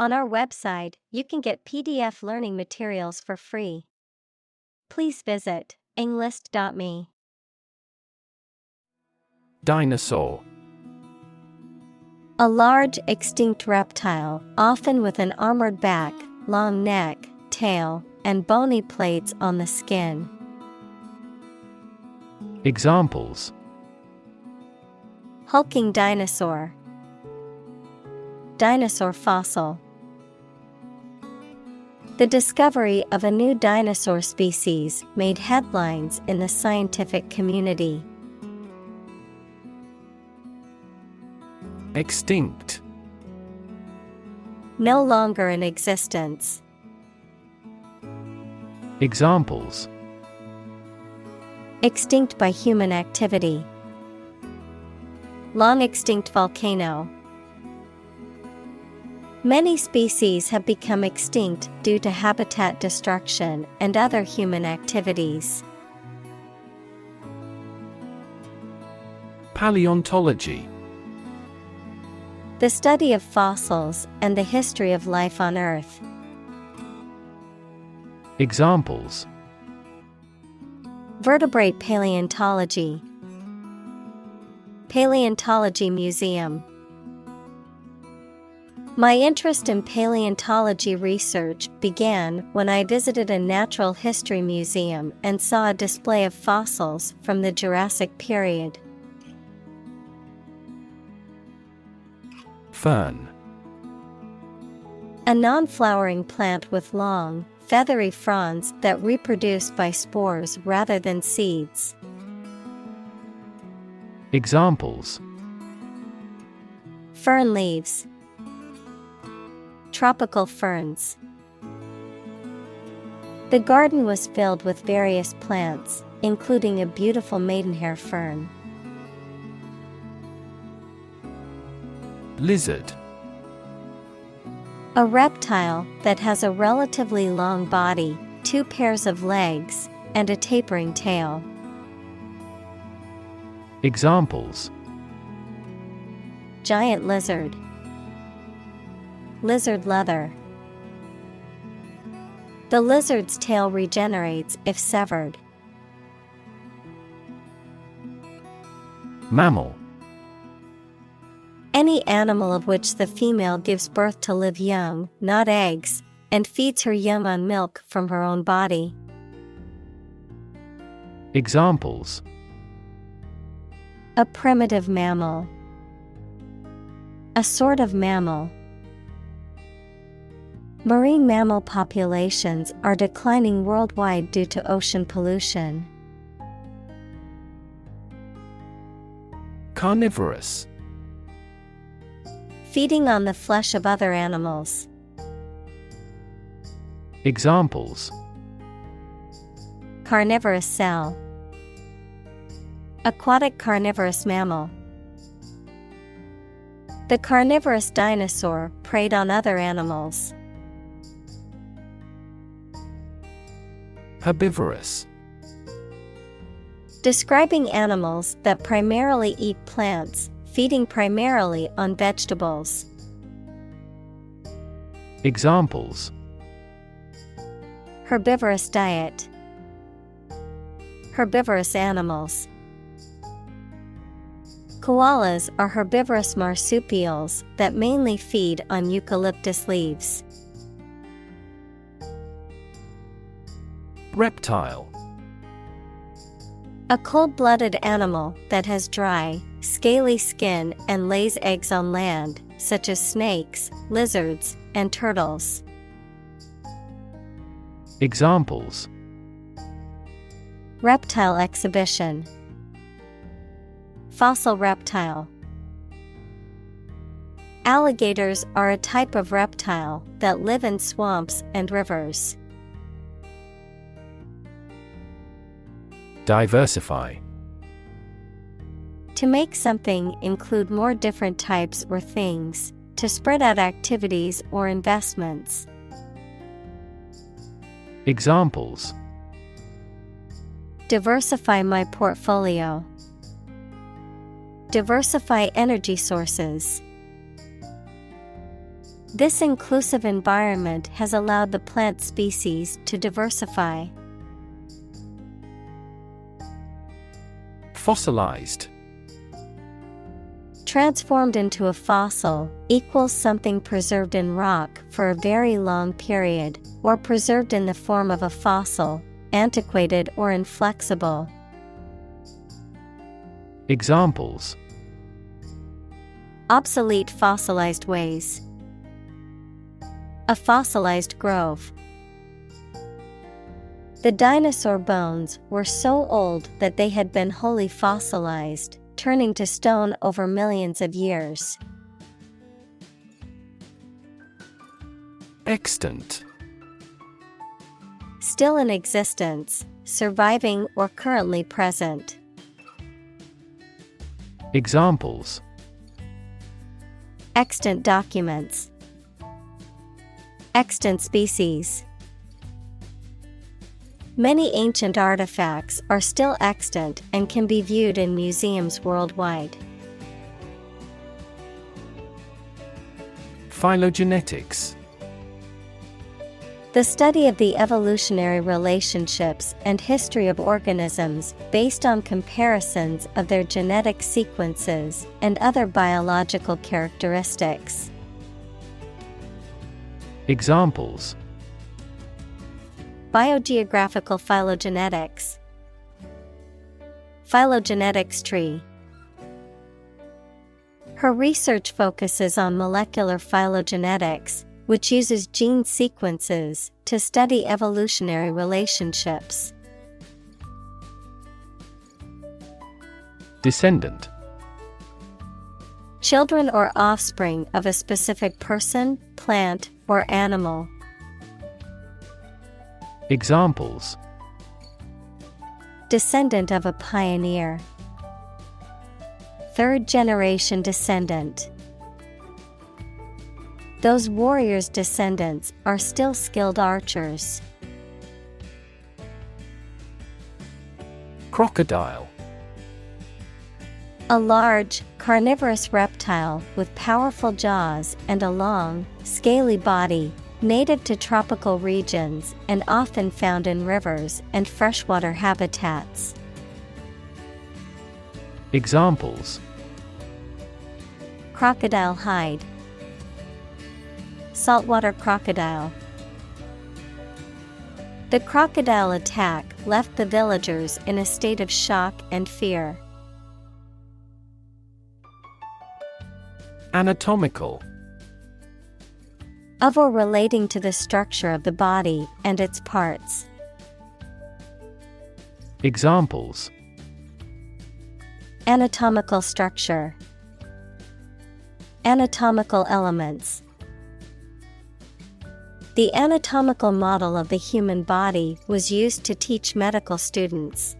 On our website, you can get PDF learning materials for free. Please visit englist.me. Dinosaur. A large extinct reptile, often with an armored back, long neck, tail, and bony plates on the skin. Examples: Hulking dinosaur. Dinosaur fossil. The discovery of a new dinosaur species made headlines in the scientific community. Extinct. No longer in existence. Examples: Extinct by human activity. Long extinct volcano. Many species have become extinct due to habitat destruction and other human activities. Paleontology. The study of fossils and the history of life on Earth. Examples: Vertebrate paleontology. Paleontology museum. My interest in paleontology research began when I visited a natural history museum and saw a display of fossils from the Jurassic period. Fern. A non-flowering plant with long, feathery fronds that reproduce by spores rather than seeds. Examples: Fern leaves. Tropical ferns. The garden was filled with various plants, including a beautiful maidenhair fern. Lizard. A reptile that has a relatively long body, 2 pairs of legs, and a tapering tail. Examples: Giant lizard. Lizard leather. The lizard's tail regenerates if severed. Mammal. Any animal of which the female gives birth to live young, not eggs, and feeds her young on milk from her own body. Examples: A primitive mammal. A sort of mammal. Marine mammal populations are declining worldwide due to ocean pollution. Carnivorous. Feeding on the flesh of other animals. Examples: Carnivorous cell. Aquatic carnivorous mammal. The carnivorous dinosaur preyed on other animals. Herbivorous. Describing animals that primarily eat plants, feeding primarily on vegetables. Examples: Herbivorous diet. Herbivorous animals. Koalas are herbivorous marsupials that mainly feed on eucalyptus leaves. Reptile. A cold-blooded animal that has dry, scaly skin and lays eggs on land, such as snakes, lizards, and turtles. Examples: Reptile exhibition. Fossil reptile. Alligators are a type of reptile that live in swamps and rivers. Diversify. To make something include more different types or things, to spread out activities or investments. Examples: Diversify my portfolio. Diversify energy sources. This inclusive environment has allowed the plant species to diversify. Fossilized. Transformed into a fossil equals something preserved in rock for a very long period, or preserved in the form of a fossil, antiquated or inflexible. Examples: obsolete fossilized ways, a fossilized grove. The dinosaur bones were so old that they had been wholly fossilized, turning to stone over millions of years. Extant. Still in existence, surviving or currently present. Examples: extant documents, extant species. Many ancient artifacts are still extant and can be viewed in museums worldwide. Phylogenetics. The study of the evolutionary relationships and history of organisms based on comparisons of their genetic sequences and other biological characteristics. Examples: biogeographical phylogenetics, phylogenetics tree. Her research focuses on molecular phylogenetics, which uses gene sequences to study evolutionary relationships. Descendant. Children or offspring of a specific person, plant, or animal. Examples: descendant of a pioneer, third generation descendant. Those warriors' descendants are still skilled archers. Crocodile. A large, carnivorous reptile with powerful jaws and a long, scaly body, native to tropical regions and often found in rivers and freshwater habitats. Examples: crocodile hide, saltwater crocodile. The crocodile attack left the villagers in a state of shock and fear. Anatomical. Of or relating to the structure of the body and its parts. Examples: anatomical structure, anatomical elements. The anatomical model of the human body was used to teach medical students.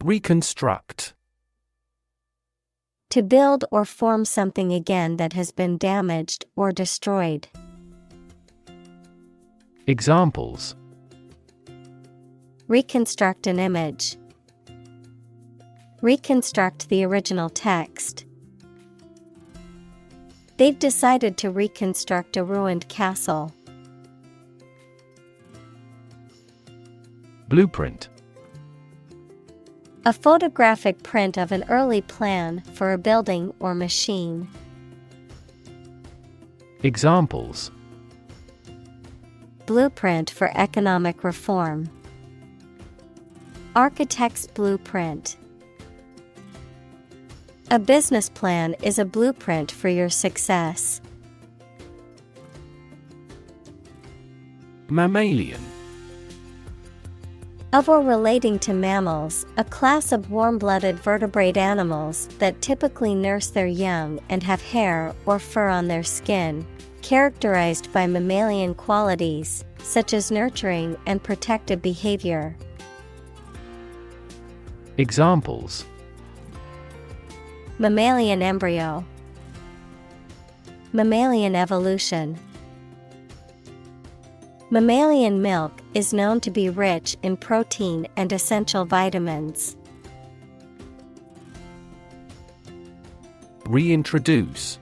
Reconstruct. To build or form something again that has been damaged or destroyed. Examples: reconstruct an image, reconstruct the original text. They've decided to reconstruct a ruined castle. Blueprint. A photographic print of an early plan for a building or machine. Examples: blueprint for economic reform, architect's blueprint. A business plan is a blueprint for your success. Mammalian. Of or relating to mammals, a class of warm-blooded vertebrate animals that typically nurse their young and have hair or fur on their skin, characterized by mammalian qualities, such as nurturing and protective behavior. Examples: mammalian embryo, mammalian evolution. Mammalian milk is known to be rich in protein and essential vitamins. Reintroduce.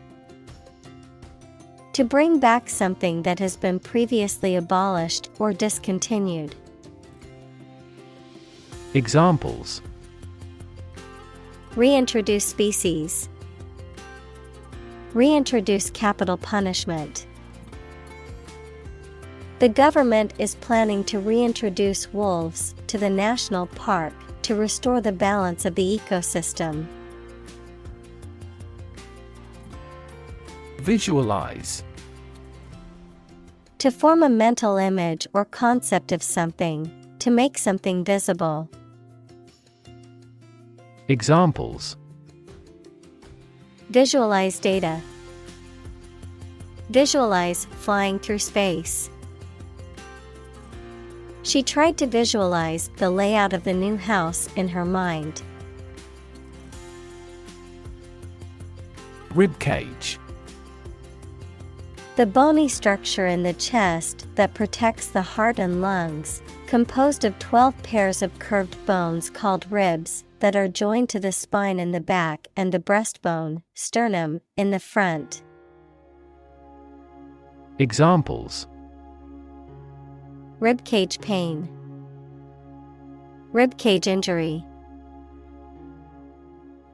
To bring back something that has been previously abolished or discontinued. Examples: Reintroduce species. Reintroduce capital punishment. The government is planning to reintroduce wolves to the national park to restore the balance of the ecosystem. Visualize. To form a mental image or concept of something, to make something visible. Examples: Visualize data. Visualize flying through space. She tried to visualize the layout of the new house in her mind. Ribcage. The bony structure in the chest that protects the heart and lungs, composed of 12 pairs of curved bones called ribs that are joined to the spine in the back and the breastbone, sternum, in the front. Examples: Ribcage pain. Ribcage injury.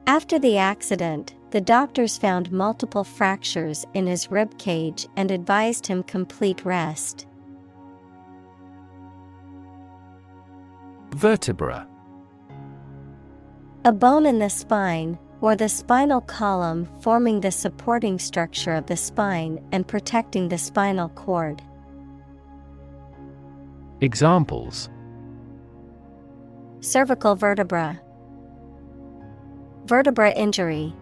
After the accident, the doctors found multiple fractures in his rib cage and advised him complete rest. Vertebra. A bone in the spine, or the spinal column forming the supporting structure of the spine and protecting the spinal cord. Examples: Cervical vertebra. Vertebra injury.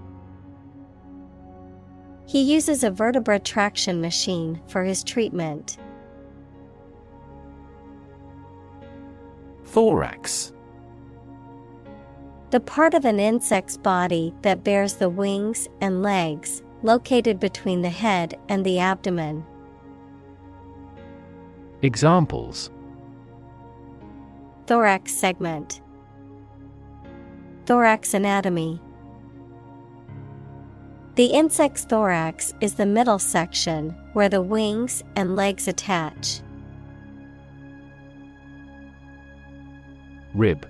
He uses a vertebra traction machine for his treatment. Thorax. The part of an insect's body that bears the wings and legs, located between the head and the abdomen. Examples: Thorax segment. Thorax anatomy. The insect's thorax is the middle section where the wings and legs attach. Rib.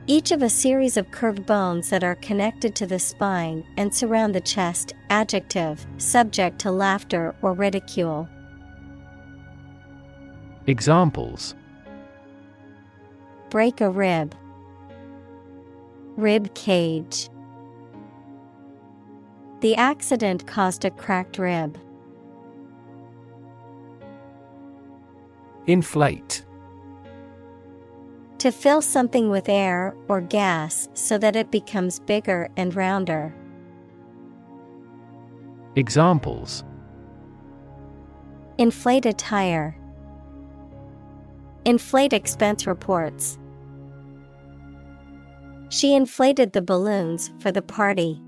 Each of a series of curved bones that are connected to the spine and surround the chest. Adjective, subject to laughter or ridicule. Examples: Break a rib. Rib cage. The accident caused a cracked rib. Inflate. To fill something with air or gas so that it becomes bigger and rounder. Examples: Inflate a tire. Inflate expense reports. She inflated the balloons for the party.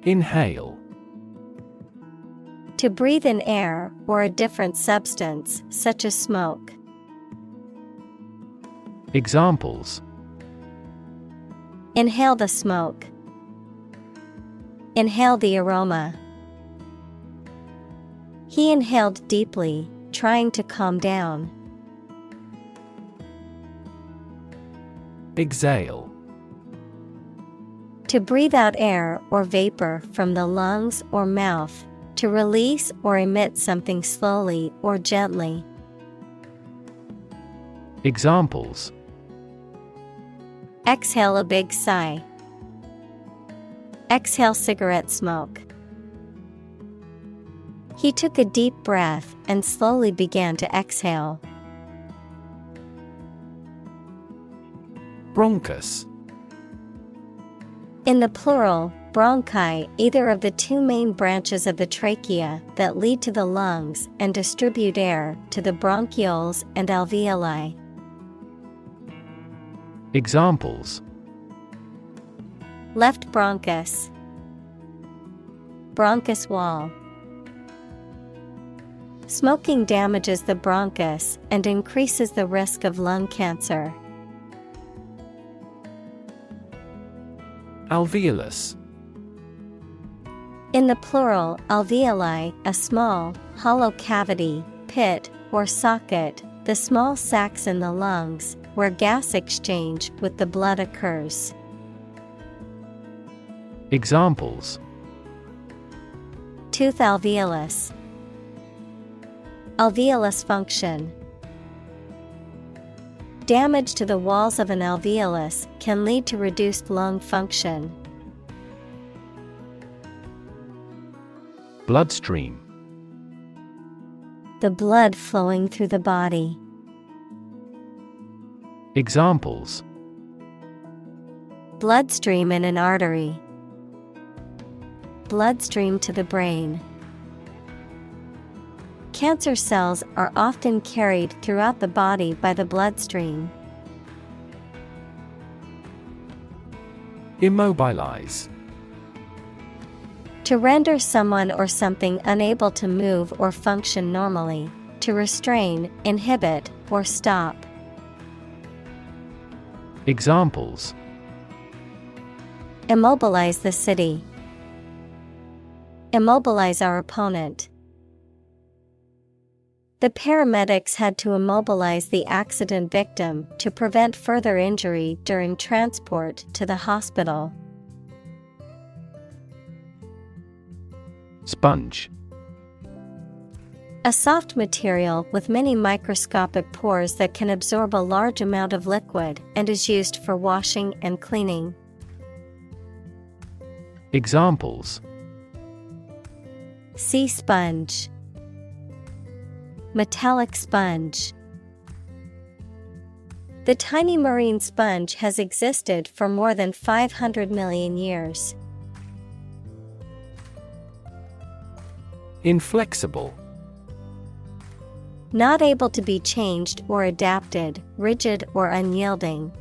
Inhale. To breathe in air or a different substance, such as smoke. Examples: Inhale the smoke. Inhale the aroma. He inhaled deeply, trying to calm down. Exhale. To breathe out air or vapor from the lungs or mouth, to release or emit something slowly or gently. Examples: Exhale a big sigh. Exhale cigarette smoke. He took a deep breath and slowly began to exhale. Bronchus. In the plural, bronchi, either of the two main branches of the trachea that lead to the lungs and distribute air to the bronchioles and alveoli. Examples: Left bronchus. Bronchus wall. Smoking damages the bronchus and increases the risk of lung cancer. Alveolus. In the plural, alveoli, a small, hollow cavity, pit, or socket, the small sacs in the lungs, where gas exchange with the blood occurs. Examples: Tooth alveolus. Alveolus function. Damage to the walls of an alveolus can lead to reduced lung function. Bloodstream. The blood flowing through the body. Examples: Bloodstream in an artery. Bloodstream to the brain. Cancer cells are often carried throughout the body by the bloodstream. Immobilize. To render someone or something unable to move or function normally. To restrain, inhibit, or stop. Examples: Immobilize the city. Immobilize our opponent. The paramedics had to immobilize the accident victim to prevent further injury during transport to the hospital. Sponge. A soft material with many microscopic pores that can absorb a large amount of liquid and is used for washing and cleaning. Examples: Sea sponge. Metallic sponge. The tiny marine sponge has existed for more than 500 million years. Inflexible. Not able to be changed or adapted, rigid or unyielding.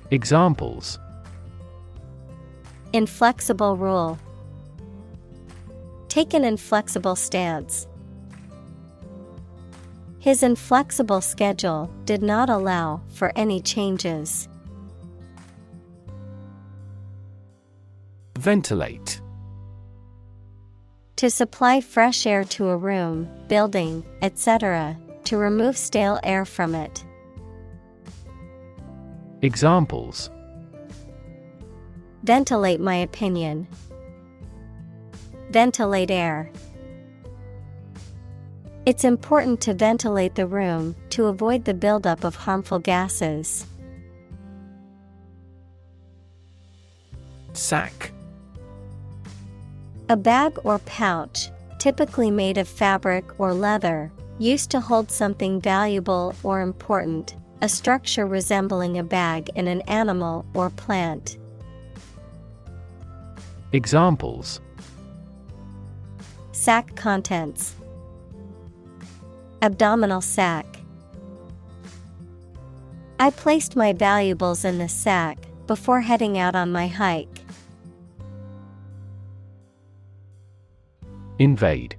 Examples: Inflexible rule. Take an inflexible stance. His inflexible schedule did not allow for any changes. Ventilate. To supply fresh air to a room, building, etc., to remove stale air from it. Examples: Ventilate my opinion. Ventilate air. It's important to ventilate the room to avoid the buildup of harmful gases. Sack. A bag or pouch, typically made of fabric or leather, used to hold something valuable or important, a structure resembling a bag in an animal or plant. Examples: Sack contents. Abdominal sac. I placed my valuables in the sack before heading out on my hike. Invade.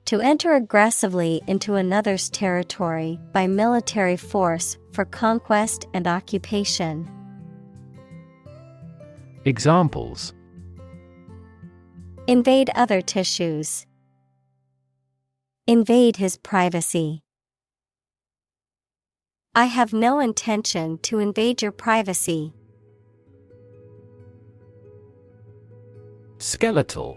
To enter aggressively into another's territory by military force for conquest and occupation. Examples: Invade other tissues. Invade his privacy. I have no intention to invade your privacy. Skeletal.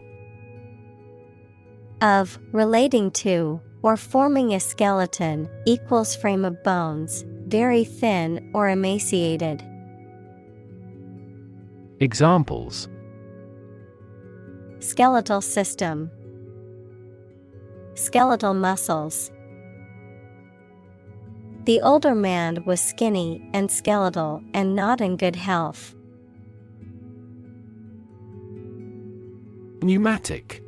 Of, relating to, or forming a skeleton, equals frame of bones, very thin or emaciated. Examples: Skeletal system. Skeletal muscles. The older man was skinny and skeletal and not in good health. Pneumatic.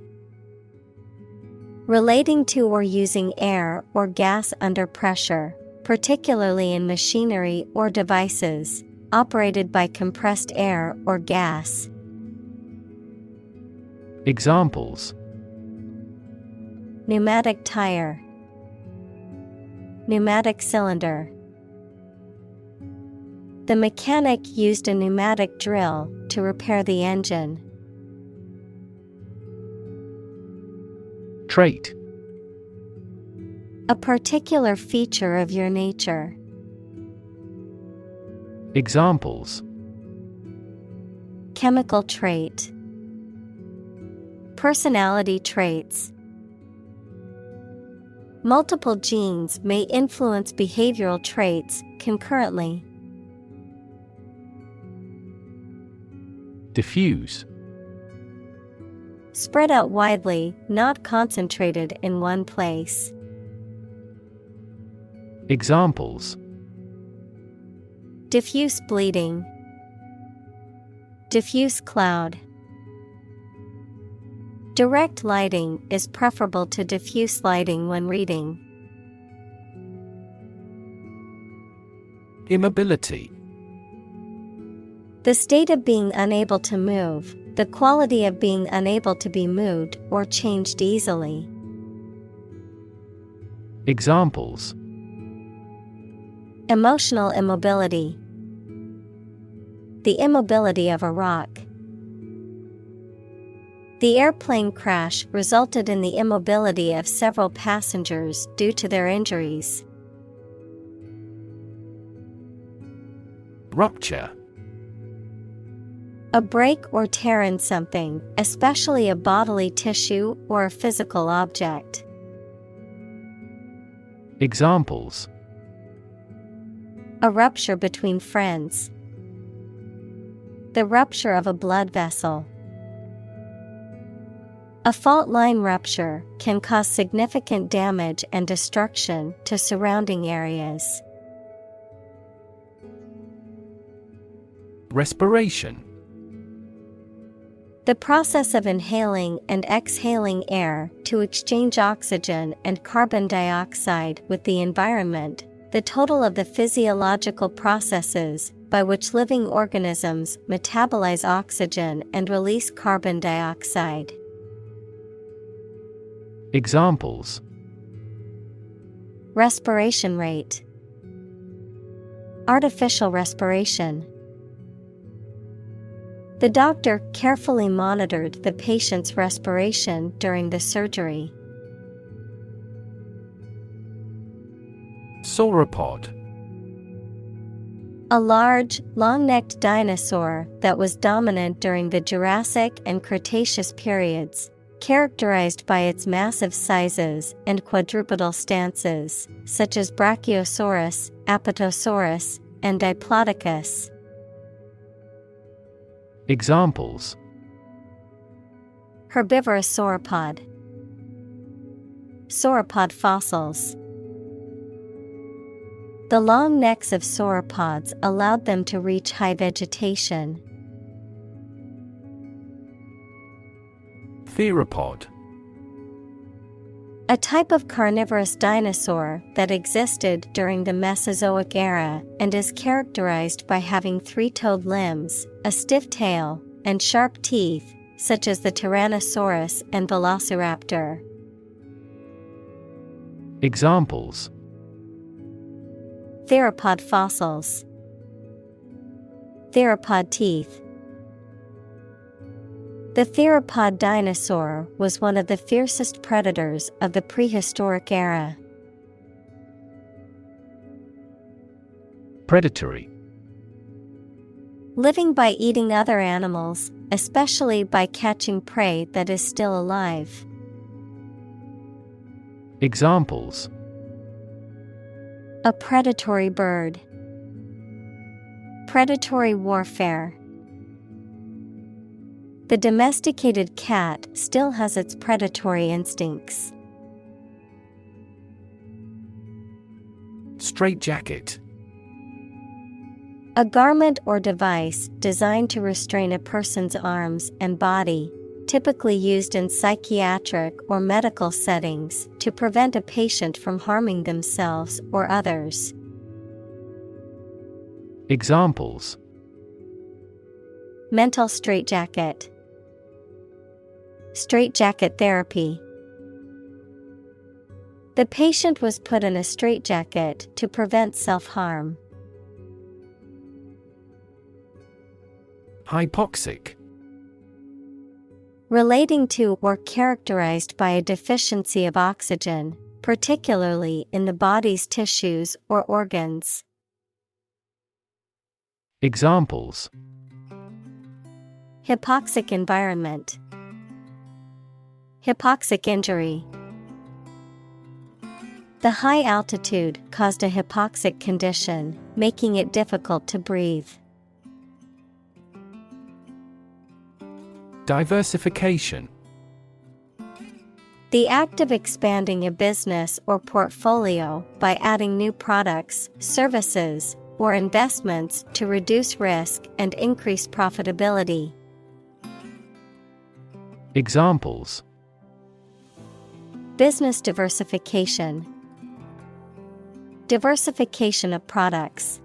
Relating to or using air or gas under pressure, particularly in machinery or devices, operated by compressed air or gas. Examples: Pneumatic tire. Pneumatic cylinder. The mechanic used a pneumatic drill to repair the engine. Trait. A particular feature of your nature. Examples: Chemical trait. Personality traits. Multiple genes may influence behavioral traits concurrently. Diffuse. Spread out widely, not concentrated in one place. Examples: Diffuse bleeding. Diffuse cloud. Direct lighting is preferable to diffuse lighting when reading. Immobility. The state of being unable to move, the quality of being unable to be moved or changed easily. Examples: Emotional immobility. The immobility of a rock. The airplane crash resulted in the immobility of several passengers due to their injuries. Rupture. A break or tear in something, especially a bodily tissue or a physical object. Examples: A rupture between friends. The rupture of a blood vessel. A fault line rupture can cause significant damage and destruction to surrounding areas. Respiration. The process of inhaling and exhaling air to exchange oxygen and carbon dioxide with the environment, the total of the physiological processes by which living organisms metabolize oxygen and release carbon dioxide. Examples: Respiration rate. Artificial respiration. The doctor carefully monitored the patient's respiration during the surgery. Sauropod. A large, long-necked dinosaur that was dominant during the Jurassic and Cretaceous periods, characterized by its massive sizes and quadrupedal stances, such as Brachiosaurus, Apatosaurus, and Diplodocus. Examples: Herbivorous sauropod. Sauropod fossils. The long necks of sauropods allowed them to reach high vegetation. Theropod. A type of carnivorous dinosaur that existed during the Mesozoic era and is characterized by having three-toed limbs, a stiff tail, and sharp teeth, such as the Tyrannosaurus and Velociraptor. Examples: Theropod fossils. Theropod teeth. The theropod dinosaur was one of the fiercest predators of the prehistoric era. Predatory. Living by eating other animals, especially by catching prey that is still alive. Examples: A predatory bird. Predatory warfare. The domesticated cat still has its predatory instincts. Straitjacket. A garment or device designed to restrain a person's arms and body, typically used in psychiatric or medical settings to prevent a patient from harming themselves or others. Examples: Mental straitjacket. Straitjacket therapy. The patient was put in a straitjacket to prevent self-harm. Hypoxic. Relating to or characterized by a deficiency of oxygen, particularly in the body's tissues or organs. Examples: Hypoxic environment. Hypoxic injury. The high altitude caused a hypoxic condition, making it difficult to breathe. Diversification. The act of expanding a business or portfolio by adding new products, services, or investments to reduce risk and increase profitability. Examples: Business diversification. Diversification of products.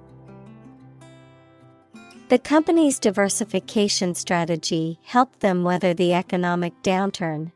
The company's diversification strategy helped them weather the economic downturn.